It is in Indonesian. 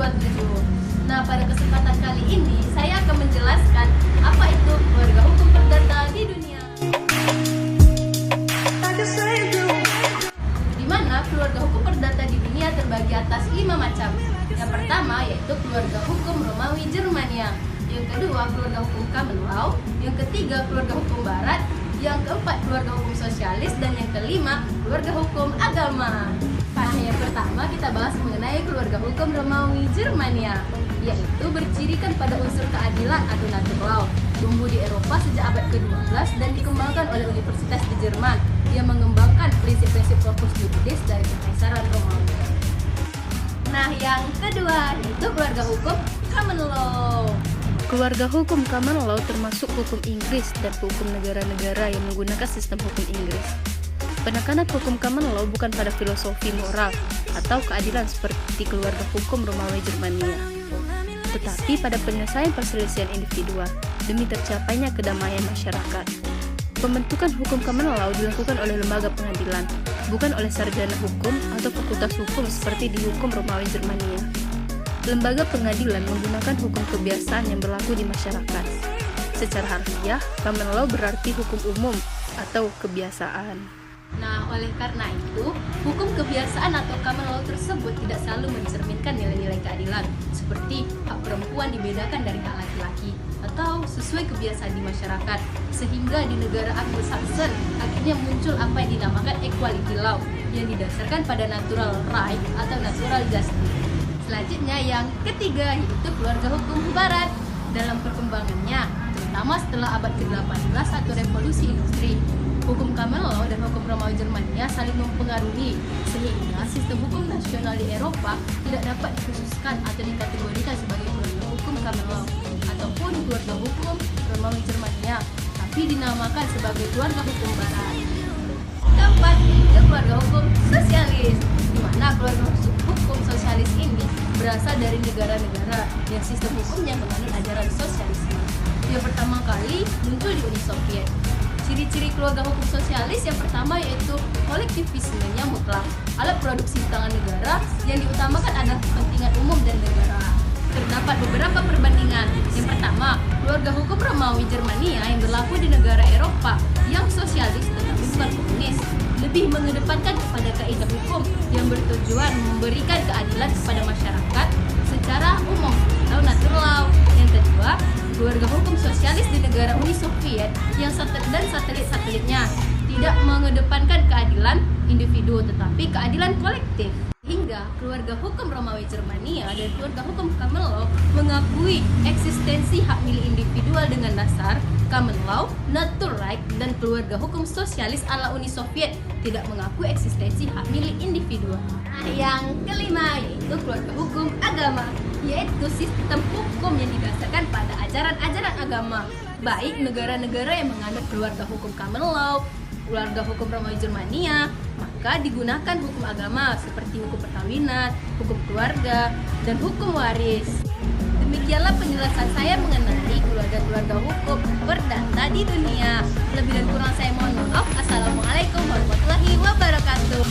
2027. Nah, pada kesempatan kali ini saya akan menjelaskan apa itu keluarga hukum perdata di dunia. Di mana keluarga hukum perdata di dunia terbagi atas 5 macam. Yang pertama yaitu keluarga hukum Romawi Jermania. Yang kedua keluarga hukum common law. Yang ketiga keluarga hukum barat. Yang keempat keluarga hukum sosialis. Dan yang kelima keluarga hukum agama. Nah, yang pertama kita bahas mengenai keluarga hukum Romawi Jermania, yaitu bercirikan pada unsur keadilan atau natural law, tumbuh di Eropa sejak abad ke-12 dan dikembangkan oleh Universitas di Jerman yang mengembangkan prinsip-prinsip corpus juris dari Kekaisaran Romawi. Nah, yang kedua yaitu keluarga hukum common law. Keluarga hukum common law termasuk hukum Inggris dan hukum negara-negara yang menggunakan sistem hukum Inggris. Penekanan hukum common law bukan pada filosofi moral atau keadilan seperti keluarga hukum Romawi Jermania, tetapi pada penyelesaian perselisihan individual demi tercapainya kedamaian masyarakat. Pembentukan hukum common law dilakukan oleh lembaga pengadilan, bukan oleh sarjana hukum atau fakultas hukum seperti di hukum Romawi Jermania. Lembaga pengadilan menggunakan hukum kebiasaan yang berlaku di masyarakat. Secara harfiah, common law berarti hukum umum atau kebiasaan. Nah, oleh karena itu, hukum kebiasaan atau common law tersebut tidak selalu mencerminkan nilai-nilai keadilan, seperti hak perempuan dibedakan dari hak laki-laki, atau sesuai kebiasaan di masyarakat, sehingga di negara Anglo-Saxon akhirnya muncul apa yang dinamakan equality law, yang didasarkan pada natural right atau natural justice. Selanjutnya yang ketiga yaitu keluarga hukum barat. Dalam perkembangannya, terutama setelah abad ke-18 atau revolusi industri, hukum common law dan hukum Romawi Jermania saling mempengaruhi, sehingga sistem hukum nasional di Eropa tidak dapat dikhususkan atau dikategorikan sebagai keluarga hukum common law ataupun keluarga hukum Romawi Jermania, tapi dinamakan sebagai keluarga hukum barat. Keempat, yaitu keluarga hukum sosialis, di mana keluarga hukum sosialis ini berasal dari negara-negara yang sistem hukumnya menganut ajaran sosialisme. Yang pertama kali muncul di Uni Soviet. Ciri-ciri keluarga hukum sosialis yang pertama yaitu kolektivismenya mutlak. Alat produksi di tangan negara yang diutamakan adalah kepentingan umum dan negara. Terdapat beberapa perbandingan. Yang pertama, keluarga hukum Romawi Jermania yang berlaku di negara Eropa yang sosialis tetapi bukan komunis, lebih mengedepankan kepada kaidah hukum yang bertujuan memberikan keadilan kepada masyarakat secara umum atau natural law. Yang kedua, keluarga hukum sosialis di negara Uni Soviet yang dan satelit-satelitnya tidak mengedepankan keadilan individu tetapi keadilan kolektif. Hingga keluarga hukum Romawi Jermania dan keluarga hukum common law mengakui eksistensi hak milik individual dengan dasar common law, natural right, dan keluarga hukum sosialis ala Uni Soviet tidak mengakui eksistensi hak milik individual. Yang kelima yaitu keluarga hukum agama, yaitu sistem hukum yang didasarkan pada ajaran-ajaran agama, baik negara-negara yang menganut keluarga hukum common law, keluarga hukum Romawi Jermania, maka digunakan hukum agama seperti hukum perkawinan, hukum keluarga, dan hukum waris. Demikianlah penjelasan saya mengenai keluarga-keluarga hukum perdata di dunia. Lebih dan kurang saya mohon maaf. Assalamualaikum warahmatullahi wabarakatuh.